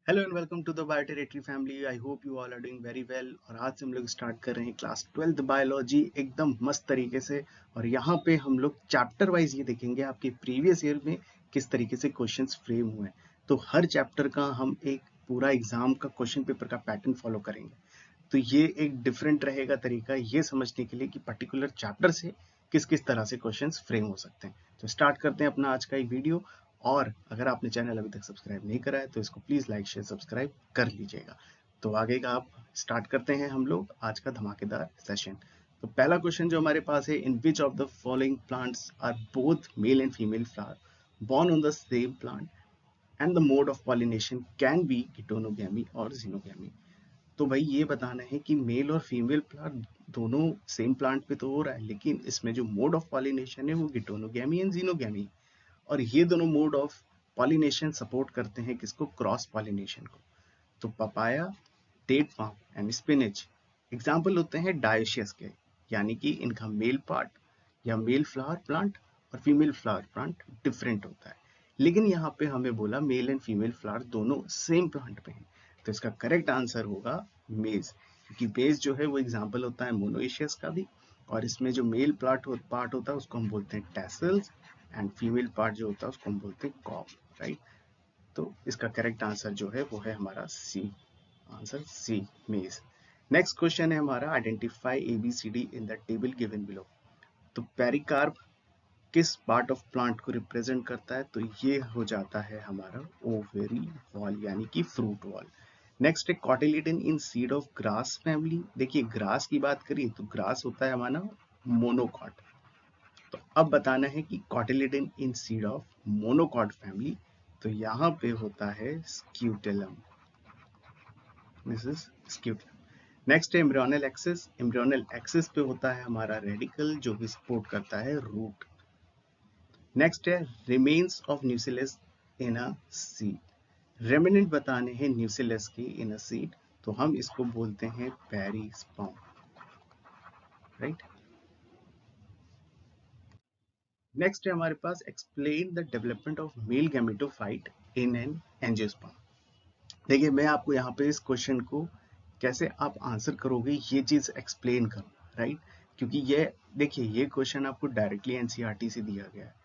Hello and welcome to the Bioteratory family. I hope you all are doing very well. और आज से हम लोग स्टार्ट कर रहे हैं क्लास 12th बायोलॉजी एकदम मस्त तरीके से। और यहाँ पे हम लोग चैप्टर वाइज ये देखेंगे आपके प्रीवियस ईयर में किस तरीके से क्वेश्चंस फ्रेम हुए हैं। तो हर चैप्टर का हम एक पूरा एग्जाम का क्वेश्चन पेपर का पैटर्न फॉलो करेंगे। तो ये एक डिफरेंट रहेगा तरीका ये समझने के लिए कि पर्टिकुलर चैप्टर से किस किस तरह से क्वेश्चंस फ्रेम हो सकते हैं। तो स्टार्ट करते हैं अपना आज का एक वीडियो। और अगर आपने चैनल अभी तक सब्सक्राइब नहीं करा है तो इसको प्लीज लाइक शेयर सब्सक्राइब कर लीजिएगा। तो आगे का आप स्टार्ट करते हैं हम लोग आज का धमाकेदार सेशन। तो पहला क्वेश्चन जो हमारे पास है, in which of the following plants are both male and female flower born on the same plant and the mode of pollination can be गिटोनोगैमी और जीनोगैमी। तो भाई ये बताना है कि मेल और फीमेल प्लांट दोनों सेम प्लांट पे तो हो रहा है, लेकिन इसमें जो मोड ऑफ पॉलिनेशन है वो गिटोनोगैमी एंड जीनोगैमी। और ये दोनों मोड ऑफ पॉलिनेशन सपोर्ट करते हैं किसको? क्रॉस पॉलिनेशन को। तो papaya, date palm and spinach example होते हैं डायोशियस के, यानी कि इनका मेल पार्ट या मेल फ्लावर प्लांट और फीमेल फ्लावर प्लांट डिफरेंट होता है। लेकिन यहाँ पे हमें बोला मेल एंड फीमेल फ्लावर दोनों सेम प्लांट पे हैं। तो इसका करेक्ट आंसर होगा मेज, क्योंकि मेज जो है वो एग्जाम्पल होता है मोनोइशियस का भी। और इसमें जो मेल पार्ट होता है उसको हम बोलते हैं टैसल्स एंड फीमेल पार्ट जो होता है उसको हम बोलते हैं कॉप, राइट। तो इसका करेक्ट आंसर जो है वो है हमारा सी, आंसर सी, मेज। नेक्स्ट क्वेश्चन है हमारा, identify A B C D in the table given below. तो पेरिकार्प किस पार्ट ऑफ प्लांट को रिप्रेजेंट करता है? तो ये हो जाता है हमारा ओवेरी वॉल, यानी कि फ्रूट वॉल। नेक्स्ट है cotyledon in seed of grass family. देखिए ग्रास की बात करिए तो ग्रास होता है हमारा मोनोकॉट। तो अब बताना है कि cotyledon in seed of monocot family, तो यहाँ पे होता है scutellum, this is scutellum. Next है एम्ब्रियोनल एक्सिस। एम्ब्रियोनल एक्सिस पे होता है हमारा रेडिकल जो कि सपोर्ट करता है रूट। नेक्स्ट है remains of न्यूसिलस in a seed. Remnant बताने हैं न्यूसिलस के इन अ सीड, तो हम इसको बोलते हैं पेरिस्पर्म, राइट। नेक्स्ट है हमारे पास explain the development of male gametophyte in an angiosperm. देखिए मैं आपको यहाँ पे इस क्वेश्चन को कैसे आप आंसर करोगे ये चीज एक्सप्लेन करूँ, राइट। क्योंकि ये देखिए ये क्वेश्चन आपको डायरेक्टली एनसीईआरटी से दिया गया है,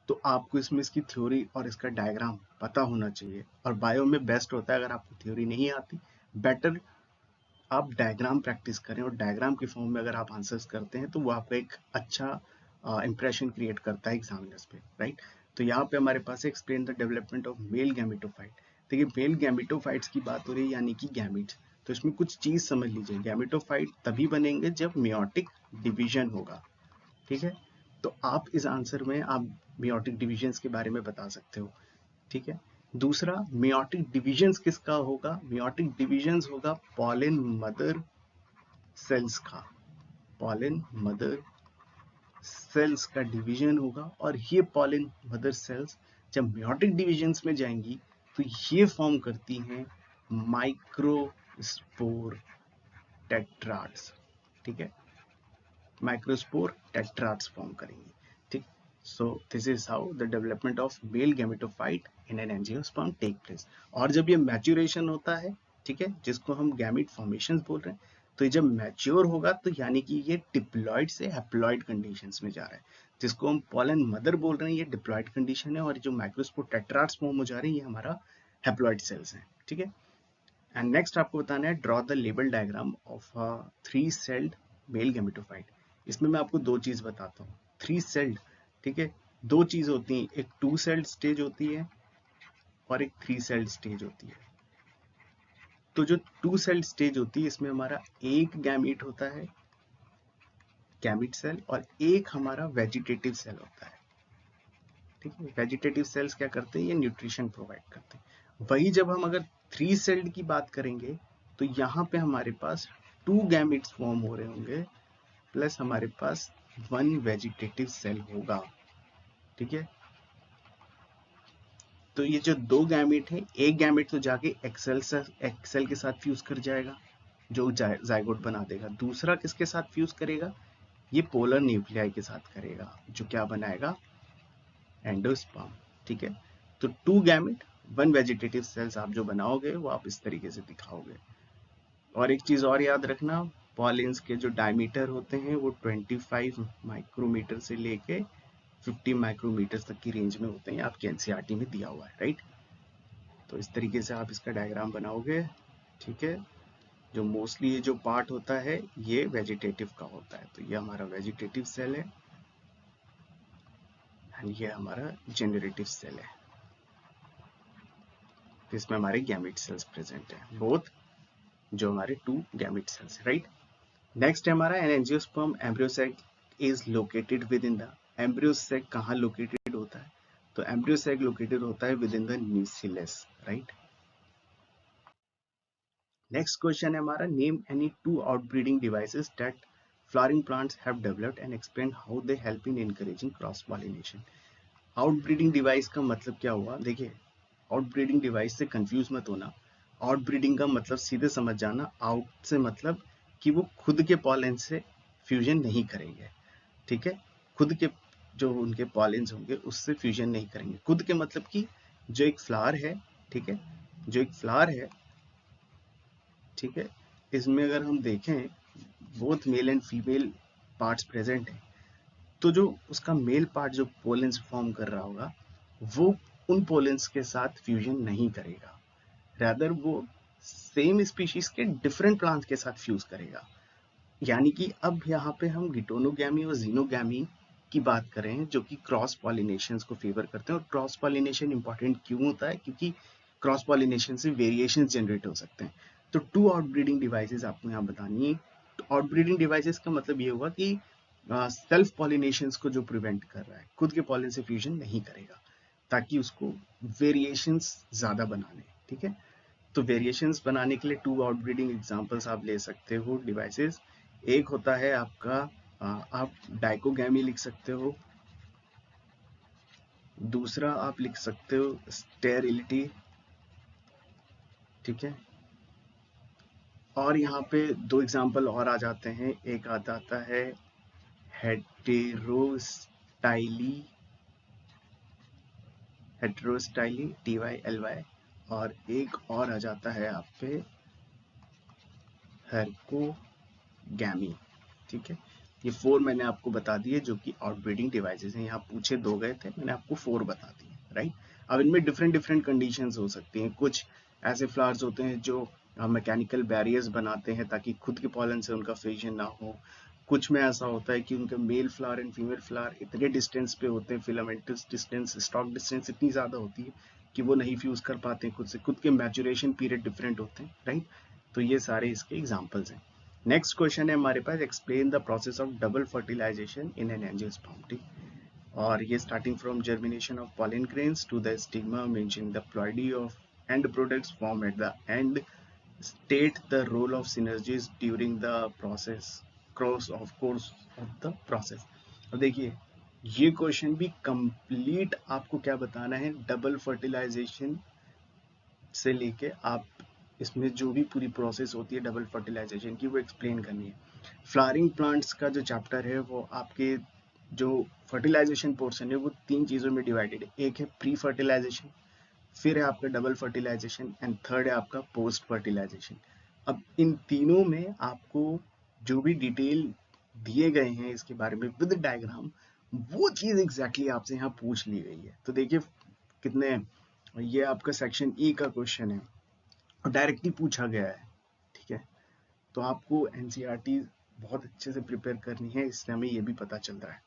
तो आपको इसमें इसकी थ्योरी और इसका डायग्राम पता होना चाहिए। और बायो में बेस्ट होता है अगर आपको थ्योरी नहीं आती, बेटर आप डायग्राम प्रैक्टिस करें, और डायग्राम के फॉर्म में अगर आप आंसर्स करते हैं तो वो आपका एक अच्छा इंप्रेशन क्रिएट करता है एग्जामिनर्स पे, राइट। तो यहाँ पे हमारे पास explain the development of male gametophyte. देखिए मेल गैमेटोफाइट्स की बात हो रही है, यानी कि गैमिट्स। तो इसमें कुछ चीज समझ लीजिए, गैमेटोफाइट तभी बनेंगे जब मियोटिक डिवीजन होगा, ठीक है। तो आप इस आंसर में आप मियोटिक डिविजन्स के बारे में बता सकते हो, ठीक है। दूसरा, मियोटिक डिविजन्स किसका होगा? मियोटिक डिविजन्स होगा पॉलिन मदर सेल्स का, पॉलिन मदर सेल्स का डिवीजन होगा। और ये पॉलिन मदर सेल्स जब मियोटिक डिविजन्स में जाएंगी तो ये फॉर्म करती हैं माइक्रोस्पोर टेट्राड्स, ठीक है। माइक्रोस्पोर टेट्राड्स फॉर्म करेंगी, ठीक। So this is how the development of male gametophyte in an angiosperm take place. और जब ये मैच्योरेशन होता है, ठीक है, जिसको हम गैमेट फॉर्मेशन बोल रहे हैं, तो ये जब मैच्योर होगा तो यानी कि ये डिप्लॉइड से हैप्लॉइड कंडीशंस में जा रहा है। जिसको हम पॉलन मदर बोल रहे हैं ये डिप्लॉइड कंडीशन है, और जो माइक्रोस्पोर टेट्राड्स फॉर्म हो जा रहे हैं ये हमारा हैप्लॉइड सेल्स हैं, ठीक है। एंड नेक्स्ट आपको बताना है draw the label diagram of a 3 sailed male gametophyte. इसमें मैं आपको दो चीज बताता हूँ, 3 सेल्ड, ठीक है। दो चीज होती हैं, एक 2 सेल्ड स्टेज होती है और एक 3 सेल्ड स्टेज होती है। तो जो 2 सेल्ड स्टेज होती है इसमें हमारा एक गैमीट होता है, गैमीट सेल, और एक हमारा वेजिटेटिव सेल होता है, ठीक है। वेजिटेटिव सेल्स क्या करते हैं? ये न्यूट्रिशन प्रोवाइड करते हैं। वही जब हम अगर 3 सेल्ड की बात करेंगे तो यहाँ पे हमारे पास 2 गैमिट्स फॉर्म हो रहे होंगे, प्लस हमारे पास 1 वेजिटेटिव सेल होगा, ठीक है। तो ये जो 2 गैमेट है, एक गैमेट तो जाके एक्सेल के साथ फ्यूज कर जाएगा जो जाइगोट बना देगा। दूसरा किसके साथ फ्यूज करेगा? ये पोलर न्यूक्लियाई के साथ करेगा, जो क्या बनाएगा? एंडोस्पर्म, ठीक है। तो 2 गैमेट वन वेजिटेटिव सेल्स आप जो बनाओगे वो आप इस तरीके से दिखाओगे। और एक चीज और याद रखना, पॉलिन्स के जो डायमीटर होते हैं वो 25 माइक्रोमीटर से लेके 50 माइक्रोमीटर तक की रेंज में होते हैं, आपके एनसीईआरटी में दिया हुआ है, राइट। तो इस तरीके से आप इसका डायग्राम बनाओगे, ठीक है। जो मोस्टली ये जो पार्ट होता है ये वेजिटेटिव का होता है, तो ये हमारा वेजिटेटिव सेल है एंड ये हमारा जेनरेटिव सेल है, इसमें हमारे गैमेट सेल्स प्रेजेंट है, बोथ जो हमारे 2 गैमेट सेल्स, राइट। नेक्स्ट है हमारा an angiosperm embryo sac is located within the, embryo sac कहाँ लोकेटेड होता है, तो एम्ब्रियो सैक लोकेटेड होता है within the nucleus, right. Next question है हमारा, name any 2 outbreeding devices that flowering plants have developed and explain how they help in encouraging cross pollination. Outbreeding device का मतलब क्या हुआ, देखिए आउटब्रीडिंग डिवाइस से कंफ्यूज मत होना। आउटब्रीडिंग का मतलब सीधे समझ जाना, आउट से मतलब कि वो खुद के पॉलन से फ्यूजन नहीं करेंगे, ठीक है। खुद के जो उनके पॉलेंस होंगे उससे फ्यूजन नहीं करेंगे। खुद के मतलब कि जो एक फ्लावर है, ठीक है, जो एक फ्लावर है, ठीक है, इसमें अगर हम देखें both male and female parts present हैं, तो जो उसका मेल पार्ट जो पोलेंस फॉर्म कर रहा होगा वो उन पोलेंस के साथ फ्यूजन नहीं करेगा, रादर वो सेम स्पीशीज के डिफरेंट प्लांट्स के साथ फ्यूज करेगा। यानी कि अब यहाँ पे हम गिटोनोगैमी और जीनोगैमी की बात करें जो कि क्रॉस पॉलिनेशन को फेवर करते हैं। और क्रॉस पॉलिनेशन इंपॉर्टेंट क्यों होता है, क्योंकि क्रॉस पॉलिनेशन से वेरिएशन जनरेट हो सकते हैं। तो 2 आउटब्रीडिंग डिवाइसेस आपको यहाँ बतानी है। तो आउटब्रीडिंग डिवाइसेस का मतलब ये हुआ कि सेल्फ पॉलिनेशन को जो प्रिवेंट कर रहा है, खुद के पॉलन से फ्यूजन नहीं करेगा ताकि उसको वेरिएशंस ज्यादा बनाने, ठीक है। तो वेरिएशंस बनाने के लिए 2 आउटब्रीडिंग एग्जांपल्स आप ले सकते हो डिवाइसेस। एक होता है आपका आप डाइकोगैमी लिख सकते हो, दूसरा आप लिख सकते हो स्टेरिलिटी, ठीक है। और यहाँ पे 2 एग्जांपल और आ जाते हैं, एक आ जाता है हेटेरोस्टाइली, हेटेरोस्टाइली TYLY, और एक और आ जाता है आप पे हेरकोगैमी, ठीक है। ये 4 मैंने आपको बता दिए जो कि आउटब्रीडिंग डिवाइसेस हैं। यहाँ पूछे 2 गए थे, मैंने आपको 4 बता दिए, राइट। अब इनमें डिफरेंट डिफरेंट कंडीशंस हो सकती हैं। कुछ ऐसे फ्लावर्स होते हैं जो मैकेनिकल बैरियर्स बनाते हैं ताकि खुद के पॉलन से उनका फ्यूजन ना हो। कुछ में ऐसा होता है कि उनके male flower and female flower इतने डिस्टेंस पे होते हैं, फिलामेंटस डिस्टेंस, स्टॉक डिस्टेंस इतनी ज़्यादा होती है कि वो नहीं फ्यूज कर पाते हैं खुद से, खुद के मैचुरेशन पीरियड डिफरेंट होते हैं, राइट। तो ये सारे इसके एग्जाम्पल्स हैं। नेक्स्ट क्वेश्चन है हमारे पास, explain the process of double fertilisation in an angiosperm, ठीक। और ये starting from germination of pollen grains to the stigma, mentioning the ploidy of end products form at the end, state the role of synergies during the process, course of the process। अब देखिए ये question भी complete आपको क्या बताना है, double fertilisation से लेके आप इसमें जो भी पूरी प्रोसेस होती है डबल फर्टिलाइजेशन की वो एक्सप्लेन करनी है। फ्लावरिंग प्लांट्स का जो चैप्टर है वो आपके जो फर्टिलाइजेशन पोर्शन है वो 3 चीज़ों में डिवाइडेड है। एक है प्री फर्टिलाइजेशन, फिर है आपका डबल फर्टिलाइजेशन एंड थर्ड है आपका पोस्ट फर्टिलाइजेशन। अब इन तीनों में आपको जो भी डिटेल दिए गए हैं इसके बारे में विद डायग्राम, वो चीज़ एग्जैक्टली आपसे यहाँ पूछ ली गई है। तो देखिए कितने, ये आपका सेक्शन ई का क्वेश्चन है और डायरेक्टली पूछा गया है, ठीक है। तो आपको एनसीईआरटी बहुत अच्छे से प्रिपेयर करनी है, इससे हमें ये भी पता चल रहा है,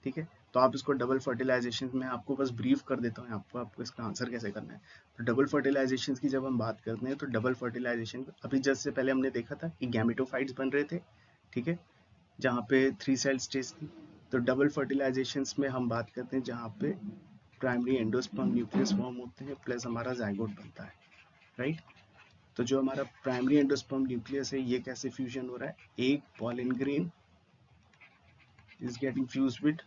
ठीक है। तो आप इसको डबल फर्टिलाइजेशन में आपको बस ब्रीफ कर देता हूँ आपको इसका आंसर कैसे करना है। तो डबल फर्टिलाइजेशन की जब हम बात करते हैं तो डबल फर्टिलाइजेशन अभी जस्ट से पहले हमने देखा था कि गैमेटोफाइट्स बन रहे थे, ठीक है, जहाँ पे 3 सेल स्टेज थी। तो डबल फर्टिलाइजेशन में हम बात करते हैं जहाँ पे प्राइमरी एंडोस्पर्म न्यूक्लियस फॉर्म होते हैं प्लस हमारा जाइगोट बनता है, राइट। तो जो हमारा प्राइमरी एंडोस्पर्म न्यूक्लियस है ये कैसे फ्यूजन हो रहा है, एक pollen grain is getting fused with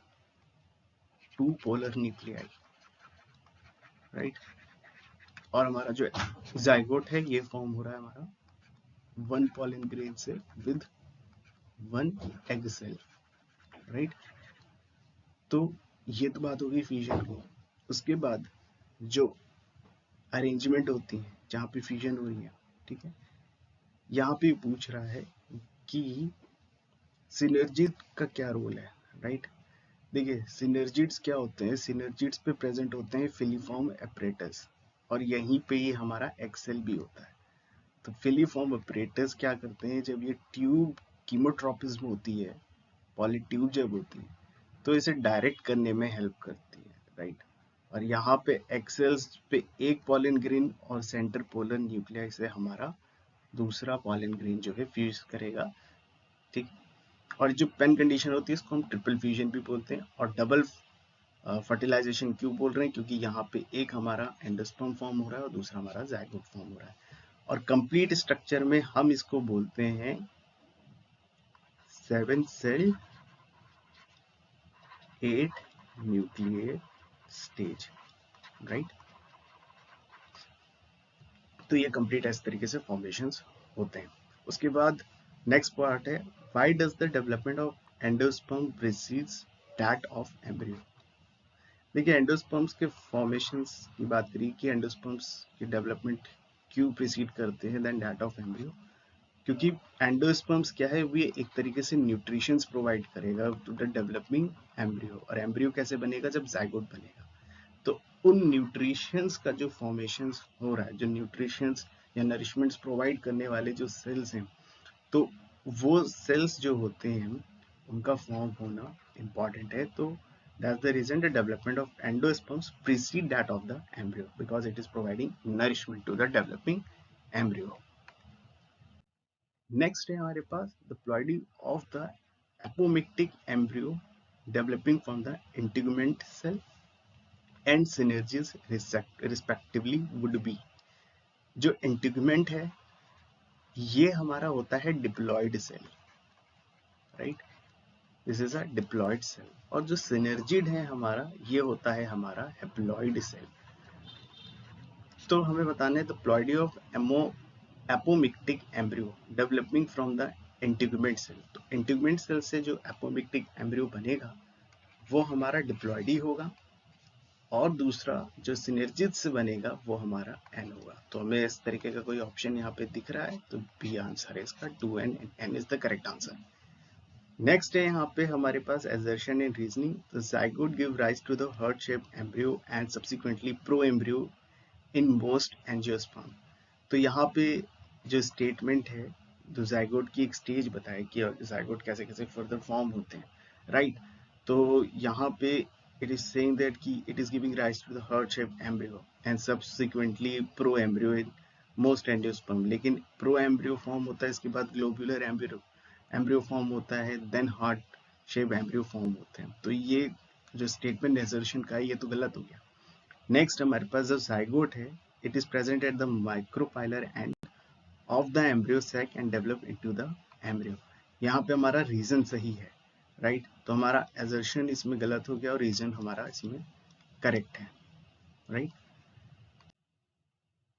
2 polar nuclei, right. और हमारा जो जाइगोट है ये फॉर्म हो रहा है हमारा 1 पॉलन ग्रेन से विद 1 एग सेल, राइट। तो ये तो बात होगी फ्यूजन की। उसके बाद जो अरेंजमेंट होती हैं जहाँ पे फ्यूजन हो रही है, ठीक है। यहाँ पे पूछ रहा है कि सिनर्जी का क्या रोल है, राइट। देखिए सिनर्जिड्स क्या होते हैं, सिनर्जिड्स पे प्रेजेंट होते हैं फिलीफॉर्म एपरेटस, और यहीं पे ही हमारा एक्सेल भी होता है। तो फिलीफॉर्म एपरेटस क्या करते हैं, जब ये ट्यूब कीमोट्रोपिज्म होती है, पॉलीट्यूब जब होती है, तो इसे डायरेक्ट करने में हेल्प करती है, राइट। और यहाँ पे एक्सेल्स पे एक पॉलन ग्रेन और सेंटर पोलर न्यूक्लियाई से हमारा दूसरा पॉलन ग्रेन जो है फ्यूज करेगा, ठीक। और जो पेन कंडीशन होती है इसको हम ट्रिपल फ्यूजन भी बोलते हैं। और डबल फर्टिलाइजेशन क्यों बोल रहे हैं, क्योंकि यहाँ पे एक हमारा एंडोस्पर्म फॉर्म हो रहा है और दूसरा हमारा जाइगोट फॉर्म हो रहा है। और कंप्लीट स्ट्रक्चर में हम इसको बोलते हैं 7 सेल 8 न्यूक्लियर स्टेज, राइट। तो ये कंप्लीट इस तरीके से फॉर्मेशंस होते हैं। उसके बाद नेक्स्ट पार्ट है, why does the development of endosperm precedes that of embryo. देखिए एंडोस्पर्म्स के फॉर्मेशंस की बात करिए कि एंडोस्पर्म्स की डेवलपमेंट क्यों प्रीसीड करते हैं देन दैट ऑफ एम्ब्रियो, क्योंकि एंडोस्पर्म्स क्या है, वो एक तरीके से न्यूट्रिशंस प्रोवाइड करेगा टू द डेवलपिंग एम्ब्रियो। और एम्ब्रियो कैसे बनेगा, जब जाइगोट बनेगा। तो उन न्यूट्रिशंस का जो फॉर्मेशंस हो रहा है, जो न्यूट्रिशंस या नरिशमेंट्स प्रोवाइड करने वाले जो सेल्स हैं, तो वो सेल्स जो होते हैं उनका फॉर्म होना इम्पॉर्टेंट है। तो that's the reason the development of endosperms precede that of the embryo, because it is providing nourishment to the developing embryo. Next है हमारे पास the ploidy of the apomictic embryo developing from the integument cell and synergies respectively would be। जो integument है ये हमारा होता है diploid cell, right. This is a diploid cell. और जो सिनर्जिड है हमारा, ये होता है हमारा हैप्लॉयड सेल। तो हमें बताना है the ploidy of apomictic embryo developing from the integument cell. तो इंटीग्यूमेंट सेल से जो एपोमिक्टिक एम्ब्रियो बनेगा वो हमारा डिप्लॉइडी होगा, और दूसरा जो सिनर्जिड से बनेगा वो हमारा एन होगा। तो हमें इस तरीके का कोई ऑप्शन यहाँ पे दिख रहा है, तो बी आंसर है इसका, 2n, n is the correct answer. Next है यहाँ पे हमारे पास assertion and reasoning। The zygote give rise to the heart-shaped embryo and subsequently pro-embryo in most angiosperm। तो यहाँ पे जो स्टेटमेंट है, जो जाइगोट की एक स्टेज बताए कि जाइगोट कैसे कैसे फर्दर फॉर्म होते हैं, राइट। तो यहाँ पे इट इज सेइंग दैट कि it is giving rise to the heart shaped embryo and subsequently pro embryo in most angiosperm. लेकिन प्रो एम्ब्रियो फॉर्म होता है, इसके बाद ग्लोबुलर एम्ब्रियो फॉर्म होता है, then heart shape embryo form होते हैं। तो ये जो स्टेटमेंट एसर्शन का है ये तो गलत हो गया। नेक्स्ट हमारे पास जो जाइगोट है, it is present at the micropylar end of the embryo sac and develop into the embryo. यहाँ पे हमारा रीजन सही है, राइट। तो हमारा एसर्शन इसमें गलत हो गया और रीजन हमारा इसमें करेक्ट है, राइट।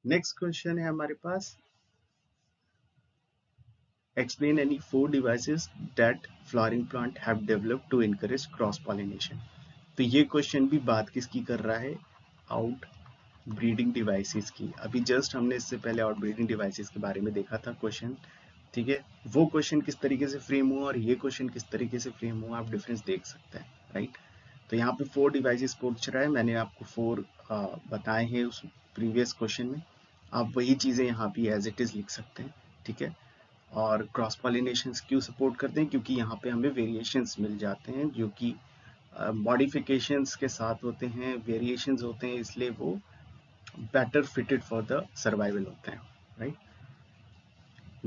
नेक्स्ट क्वेश्चन है हमारे पास, explain any 4 devices that flowering plant have developed to encourage cross pollination। तो ये क्वेश्चन भी बात किसकी कर रहा है, आउट ब्रीडिंग डिवाइसेस की। अभी जस्ट हमने इससे पहले आउट ब्रीडिंग डिवाइसेस के बारे में देखा था क्वेश्चन, ठीक है। वो क्वेश्चन किस तरीके से फ्रेम हुआ और ये क्वेश्चन किस तरीके से फ्रेम हुआ, आप डिफरेंस देख सकते हैं, राइट। तो यहाँ पे 4 डिवाइसेस पूछ रहा है, मैंने आपको 4 बताए हैं उस प्रीवियस क्वेश्चन में। आप वही चीज़ें यहाँ पे एज इट इज लिख सकते हैं, ठीक है। और क्रॉस पॉलिनेशंस क्यों सपोर्ट करते हैं, क्योंकि यहाँ पे हमें वेरिएशंस मिल जाते हैं जो कि मॉडिफिकेशंस के साथ होते हैं, वेरिएशंस होते हैं, इसलिए वो better fitted for the survival होते हैं, राइट।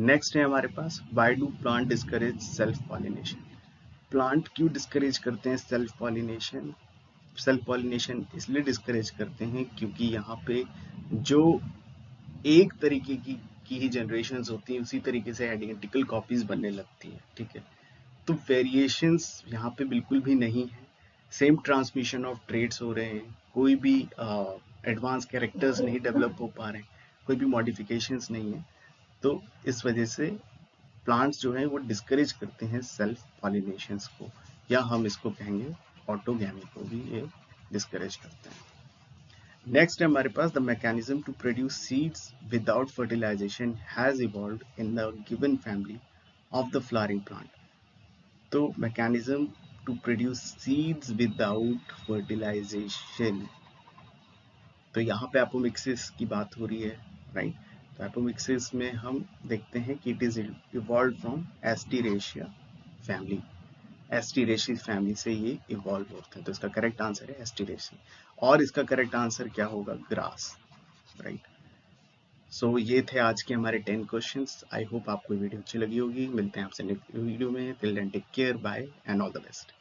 नेक्स्ट है हमारे पास, why do plant discourage self pollination. Plant क्यों डिस्करेज करते हैं सेल्फ पॉलिनेशन। सेल्फ पॉलिनेशन इसलिए डिस्करेज करते हैं क्योंकि यहाँ पे जो एक तरीके की ही जनरेशंस होती हैं, उसी तरीके से आइडेंटिकल कॉपीज बनने लगती हैं, ठीक है। तो वेरिएशंस यहाँ पे बिल्कुल भी नहीं है, सेम ट्रांसमिशन ऑफ ट्रेड्स हो रहे हैं, कोई भी एडवांस कैरेक्टर्स नहीं डेवलप हो पा रहे हैं, कोई भी मॉडिफिकेशंस नहीं है। तो इस वजह से प्लांट्स जो हैं वो डिस्करेज करते हैं सेल्फ पॉलिनेशंस को, या हम इसको कहेंगे ऑटोगैमी को भी ये डिस्करेज करते हैं। नेक्स्ट है हमारे पास the mechanism to produce seeds without fertilisation has evolved in the given family of the flowering plant. तो mechanism to produce seeds without fertilisation, तो यहाँ पे एपोमिक्सिस की बात हो रही है, राइट। तो एपोमिक्सिस में हम देखते हैं कि it is evolve from Asteraceae family. Asteraceae family से ये इवॉल्व होते हैं, तो इसका करेक्ट आंसर है एस्टीरेशी। और इसका करेक्ट आंसर क्या होगा? Grass, right. सो ये थे आज के हमारे 10 क्वेश्चंस। आई होप आपको वीडियो अच्छी लगी होगी। मिलते हैं आपसे नेक्स्ट वीडियो में। Till then take care, bye and all the best.